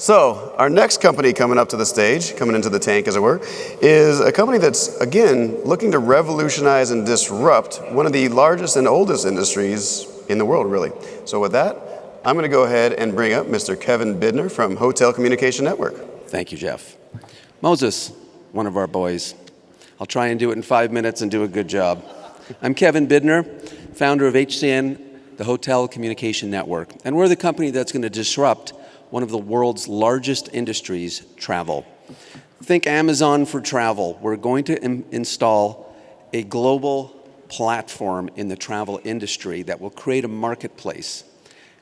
So our next company coming up to the stage, coming into the tank as it were, is a company that's, again, looking to revolutionize and disrupt one of the largest and oldest industries in the world, really. So with that, I'm going to go ahead and bring up Mr. Kevin Bidner from Hotel Communication Network. Thank you, Jeff. Moses, one of our boys. I'll try and do it in 5 minutes and do a good job. I'm Kevin Bidner, founder of HCN, the Hotel Communication Network, and we're the company that's going to disrupt one of the world's largest industries, travel. Think Amazon for travel. We're going to install a global platform in the travel industry that will create a marketplace.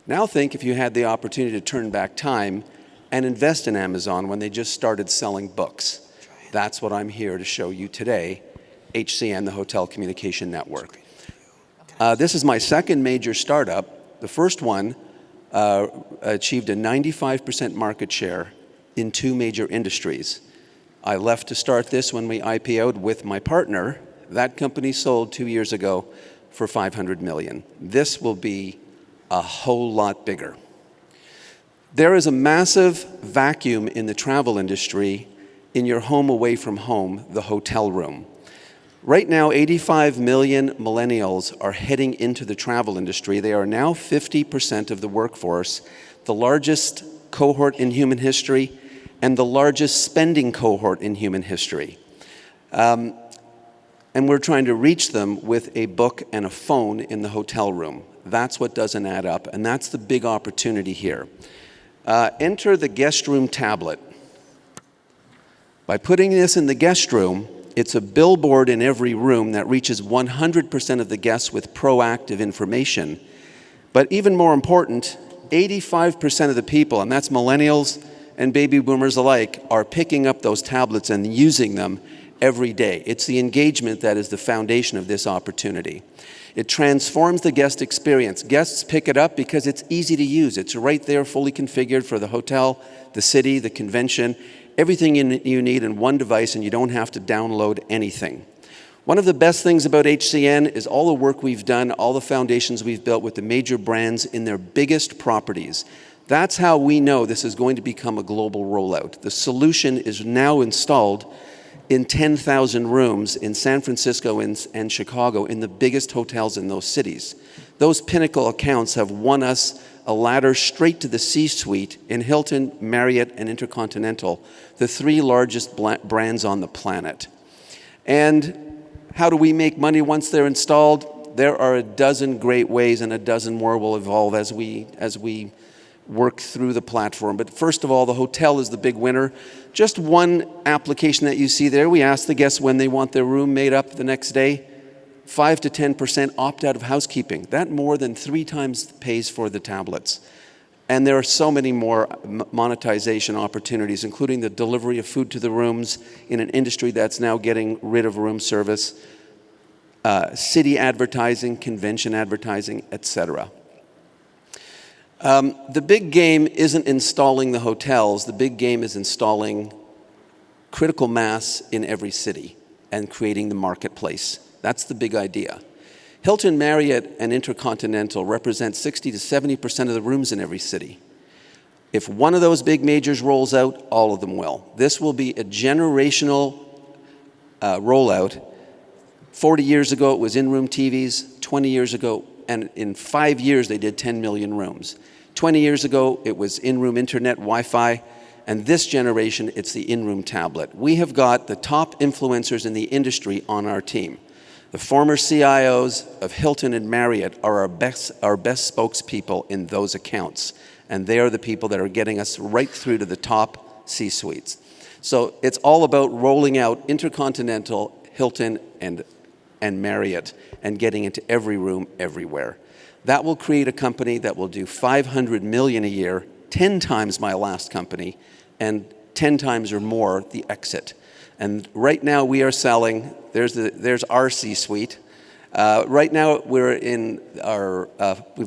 Now think if you had the opportunity to turn back time and invest in Amazon when they just started selling books. That's what I'm here to show you today, HCN, the Hotel Communication Network. This is my second major startup. The first one achieved a 95% market share in 2 major industries. I left to start this when we IPO'd with my partner. That company sold 2 years ago for $500 million. This will be a whole lot bigger. There is a massive vacuum in the travel industry in your home away from home, the hotel room. Right now, 85 million millennials are heading into the travel industry. They are now 50% of the workforce, the largest cohort in human history, and the largest spending cohort in human history. And we're trying to reach them with a book and a phone in the hotel room. That's what doesn't add up, and that's the big opportunity here. Enter the guest room tablet. By putting this in the guest room, it's a billboard in every room that reaches 100% of the guests with proactive information. But even more important, 85% of the people, and that's millennials and baby boomers alike, are picking up those tablets and using them every day. It's the engagement that is the foundation of this opportunity. It transforms the guest experience. Guests pick it up because it's easy to use. It's right there, fully configured for the hotel, the city, the convention. Everything you need in one device, and you don't have to download anything. One of the best things about HCN is all the work we've done, all the foundations we've built with the major brands in their biggest properties. That's how we know this is going to become a global rollout. The solution is now installed in 10,000 rooms in San Francisco and Chicago, in the biggest hotels in those cities. Those pinnacle accounts have won us a ladder straight to the C-suite in Hilton, Marriott, and Intercontinental, the 3 largest brands on the planet. And how do we make money once they're installed? There are a dozen great ways, and a dozen more will evolve as we work through the platform. But first of all, the hotel is the big winner. Just one application that you see there, we ask the guests when they want their room made up the next day. 5 to 10% opt out of housekeeping. That more than 3 times pays for the tablets. And there are so many more monetization opportunities, including the delivery of food to the rooms in an industry that's now getting rid of room service, city advertising, convention advertising, etc. The big game isn't installing the hotels. The big game is installing critical mass in every city and creating the marketplace. That's the big idea. Hilton, Marriott, and Intercontinental represent 60 to 70% of the rooms in every city. If one of those big majors rolls out, all of them will. This will be a generational rollout. 40 years ago, it was in-room TVs. 20 years ago, and in 5 years, they did 10 million rooms. 20 years ago, it was in-room internet, Wi-Fi. And this generation, it's the in-room tablet. We have got the top influencers in the industry on our team. The former CIOs of Hilton and Marriott are our best spokespeople in those accounts. And they are the people that are getting us right through to the top C-suites. So it's all about rolling out Intercontinental, Hilton, and Marriott, and getting into every room everywhere. That will create a company that will do $500 million a year, 10 times my last company, and 10 times or more the exit. And right now we are selling, there's our C-suite. Right now we've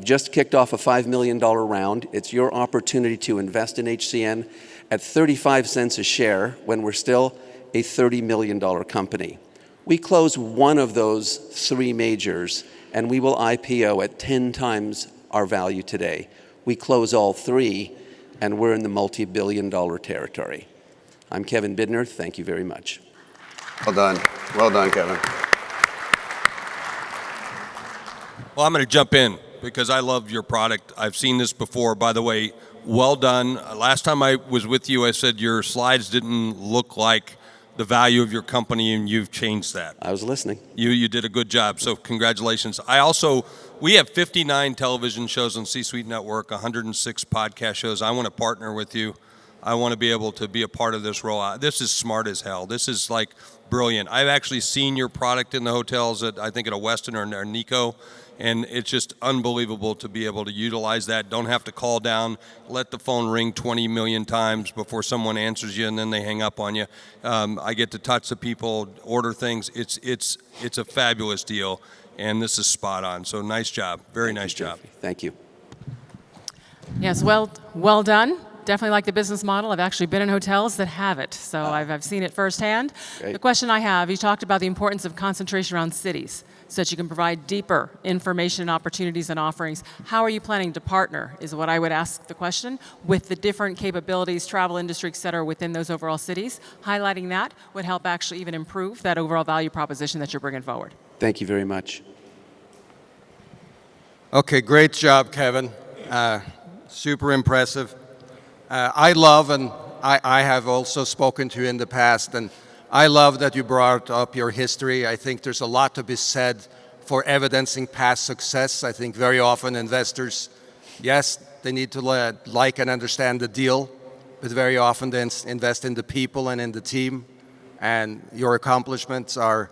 just kicked off a $5 million round. It's your opportunity to invest in HCN at 35 cents a share when we're still a $30 million company. We close one of those 3 majors and we will IPO at 10 times our value today. We close all 3 and we're in the multi-billion-dollar territory. I'm Kevin Bidner. Thank you very much. Well done. Well done, Kevin. Well, I'm going to jump in because I love your product. I've seen this before. By the way, well done. Last time I was with you, I said your slides didn't look like the value of your company, and you've changed that. I was listening. You did a good job, so congratulations. We have 59 television shows on C-Suite Network, 106 podcast shows. I want to partner with you. I want to be able to be a part of this rollout. This is smart as hell. This is like brilliant. I've actually seen your product in the hotels at, I think, at a Westin or Nico, and it's just unbelievable to be able to utilize that. Don't have to call down, let the phone ring 20 million times before someone answers you and then they hang up on you. I get to touch the people, order things. It's a fabulous deal, and this is spot on. So nice job. Very nice job. Thank you. Yes, well done. Definitely like the business model. I've actually been in hotels that have it, so I've seen it firsthand. Great. The question I have, you talked about the importance of concentration around cities so that you can provide deeper information, opportunities, and offerings. How are you planning to partner, is what I would ask the question, with the different capabilities, travel industry, et cetera, within those overall cities? Highlighting that would help actually even improve that overall value proposition that you're bringing forward. Thank you very much. Okay, great job, Kevin. Super impressive. I love, and I have also spoken to you in the past, and I love that you brought up your history. I think there's a lot to be said for evidencing past success. I think very often investors, yes, they need to like and understand the deal, but very often they invest in the people and in the team. And your accomplishments are,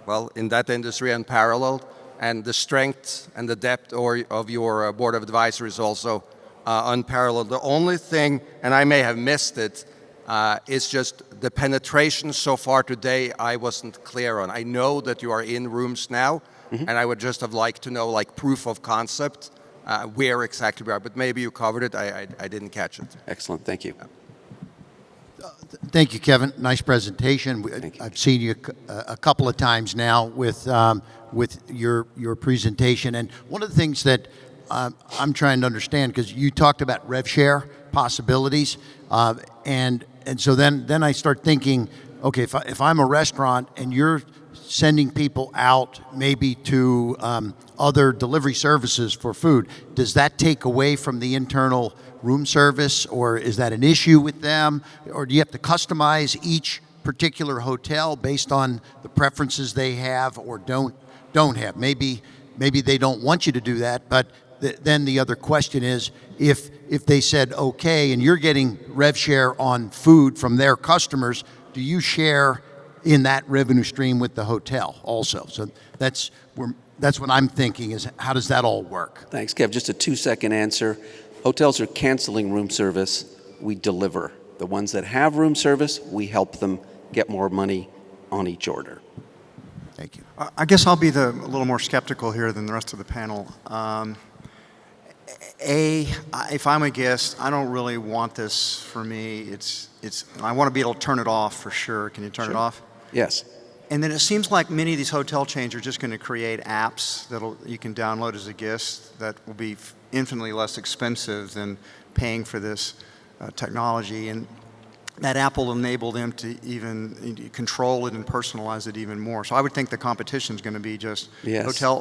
well, in that industry unparalleled. And the strength and the depth of your board of advisors is also unparalleled. The only thing, and I may have missed it, is just the penetration so far today I wasn't clear on. I know that you are in rooms now, and I would just have liked to know, like, proof of concept, where exactly we are. But maybe you covered it. I didn't catch it. Excellent. Thank you. Thank you, Kevin. Nice presentation. Thank you. I've seen you a couple of times now with your presentation, and one of the things that I'm trying to understand, because you talked about rev share possibilities, and so then I start thinking, okay, if I'm a restaurant and you're sending people out maybe to other delivery services for food, does that take away from the internal room service, or is that an issue with them, or do you have to customize each particular hotel based on the preferences they have or don't have? Maybe they don't want you to do that, but then the other question is, if they said okay and you're getting rev share on food from their customers, do you share in that revenue stream with the hotel also? So that's what I'm thinking, is how does that all work? Thanks, Kev. Just a 2-second answer. Hotels are canceling room service. We deliver. The ones that have room service, we help them get more money on each order. Thank you. I guess I'll be a little more skeptical here than the rest of the panel. If I'm a guest, I don't really want this for me. I want to be able to turn it off for sure. Can you turn it off? Yes. And then it seems like many of these hotel chains are just going to create apps that you can download as a guest that will be infinitely less expensive than paying for this technology. And that app will enable them to even control it and personalize it even more. So I would think the competition is going to be just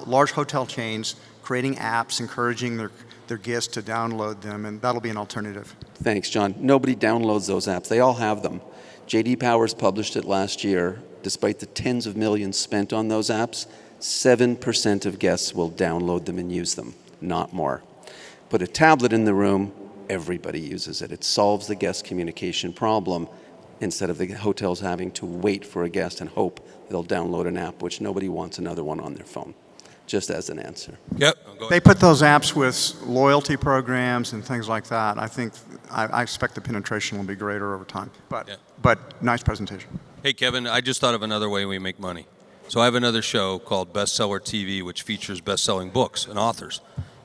large hotel chains creating apps, encouraging their guests to download them, and that'll be an alternative. Thanks, John. Nobody downloads those apps. They all have them. J.D. Powers published it last year. Despite the tens of millions spent on those apps, 7% of guests will download them and use them, not more. Put a tablet in the room, everybody uses it. It solves the guest communication problem instead of the hotels having to wait for a guest and hope they'll download an app, which nobody wants another one on their phone. Just as an answer. Yep. They put those apps with loyalty programs and things like that. I expect the penetration will be greater over time. But nice presentation. Hey, Kevin, I just thought of another way we make money. So I have another show called Bestseller TV, which features best-selling books and authors.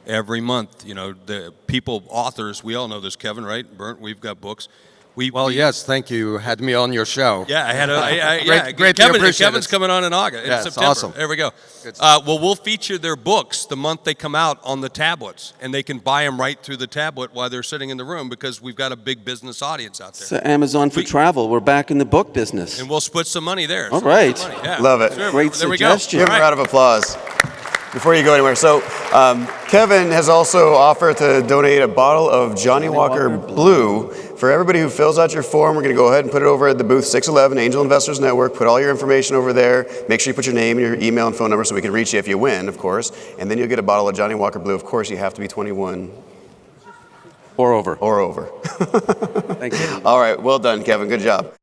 Every month, the authors, we all know this, Kevin, right? Bernd, we've got books. Well, yes, thank you. You had me on your show. Yeah, I had a Greatly appreciate Kevin's it. coming on in August. Yeah, In it's September. awesome. There we go. Good Well, we'll feature their books the month they come out on the tablets, and they can buy them right through the tablet while they're sitting in the room because we've got a big business audience out there. So Amazon for travel. We're back in the book business. And we'll split some money there. All right. Yeah. Love it. Sure. Great There we suggestion. go. Give him a round of applause before you go anywhere. So, Kevin has also offered to donate a bottle of Johnny Walker Blue. For everybody who fills out your form, we're going to go ahead and put it over at the booth 611, Angel Investors Network. Put all your information over there. Make sure you put your name, your email, and phone number so we can reach you if you win, of course. And then you'll get a bottle of Johnny Walker Blue. Of course, you have to be 21 Or over. or over. Thank you. All right, well done, Kevin. Good job.